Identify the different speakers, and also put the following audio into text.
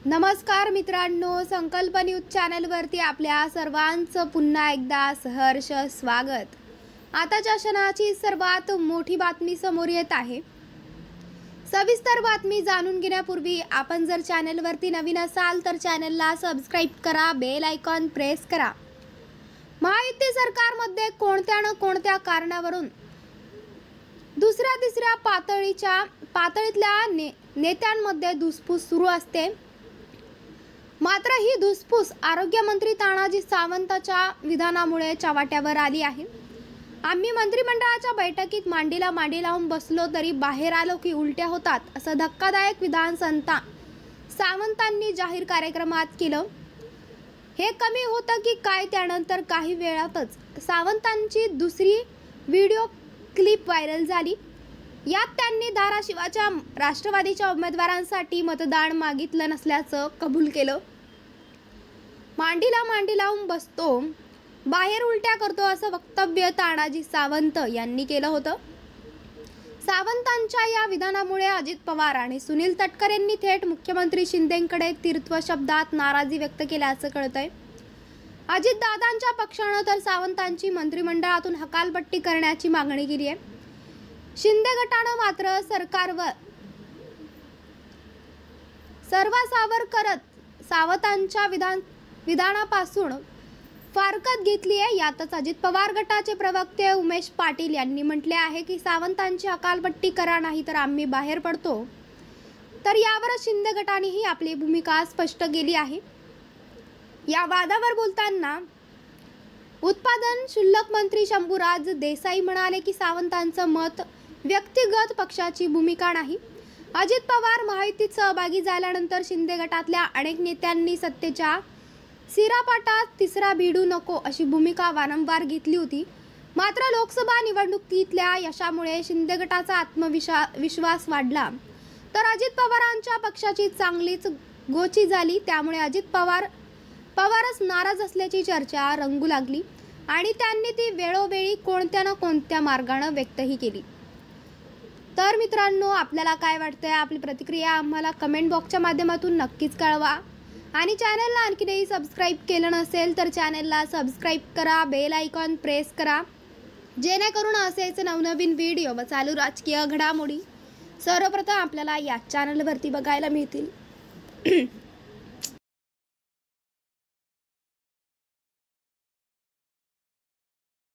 Speaker 1: नमस्कार मित्रांनो, संकल्प न्यूज चॅनलवरती आपल्या सर्वांचं पुन्हा एकदा सहर्ष स्वागत। आताच्या क्षणाची सर्वात मोठी बातमी समोर येत आहे। सविस्तर बातमी जाणून घेण्यापूर्वी आपण जर चॅनलवरती नवीन असाल तर चॅनलला सबस्क्राइब करा, बेल आयकॉन प्रेस करा। महायुती सरकारमध्ये कोणत्या न कोणत्या कारणावरून दुसऱ्या तिसऱ्या पातळीतल्या नेत्यांमध्ये धुसफूस सुरू असते। मात्र ही धुसफूस आरोग्यमंत्री तानाजी सावंतांच्या विधानामुळे चव्हाट्यावर आली आहे। आम्ही मंत्रिमंडळाच्या बैठकीत मांडीला मांडी लावून बसलो तरी बाहेर आलो की उलट्या होतात, असं धक्कादायक विधान सावंतांनी जाहीर कार्यक्रमात केलं। हे कमी होतं की काय, त्यानंतर काही वेळातच सावंतांची दुसरी व्हिडिओ क्लिप व्हायरल झाली। यात त्यांनी धाराशिवच्या राष्ट्रवादीच्या उमेदवारांसाठी मतदान मागितलं नसल्याचं कबूल केलं। मांडीला मांडी लावून बसतो, बाहेर उलट्या करतो असं वक्तव्य तानाजी सावंत यांनी केलं होतं। सावंतांच्या या विधानामुळे अजित पवार आणि सुनील तटकरे यांनी थेट मुख्यमंत्री शिंदेंकडे तीर्थव शब्दात नाराजी व्यक्त केल्याचं कळतंय। अजितदादांच्या पक्षानं तर सावंतांची मंत्रिमंडळातून हकालपट्टी करण्याची मागणी केली आहे। शिंदे गटानं मात्र सरकारवर सर्वासावर करत सावंतांच्या विधानापासून फारकत घेतली आहे। यातच अजित पवार गटाचे प्रवक्ते उमेश पाटील यांनी म्हटले आहे की सावंतांची हकालपट्टी करा, नाही तर आम्ही बाहेर पडतो। तर यावर शिंदे गटानेही आपली भूमिका स्पष्ट केली आहे। या वादावर बोलताना उत्पादन शुल्क मंत्री शंभूराज देसाई म्हणाले की सावंतांचं मत व्यक्तिगत पक्षाची भूमिका नाही। अजित पवार महायुतीत सहभागी झाल्यानंतर शिंदे गटातल्या अनेक नेत्यांनी सत्तेच्या सिरापाटात तिसरा भिडू नको अशी भूमिका वारंवार घेतली होती। मात्र लोकसभा निवडणुकीतल्या यशामुळे शिंदे गटाचा आत्मविश्वास वाढला, तर अजित पवारांच्या पक्षाची चांगलीच गोची झाली। त्यामुळे अजित पवारच नाराज असल्याची चर्चा रंगू लागली आणि त्यांनी ती वेळोवेळी कोणत्या ना कोणत्या मार्गाने व्यक्तही केली। तर मित्रांनो, आपल्याला काय वाटतंय? आपली प्रतिक्रिया आम्हाला कमेंट बॉक्सच्या माध्यमातून नक्कीच कळवा आणि चॅनलला आणखीनही सबस्क्राइब केलं नसेल तर चॅनलला सबस्क्राइब करा, बेल आयकॉन प्रेस करा, जेणेकरून असेच नवनवीन व्हिडिओ व चालू राजकीय घडामोडी सर्वप्रथम आपल्याला या चॅनलवरती बघायला मिळतील।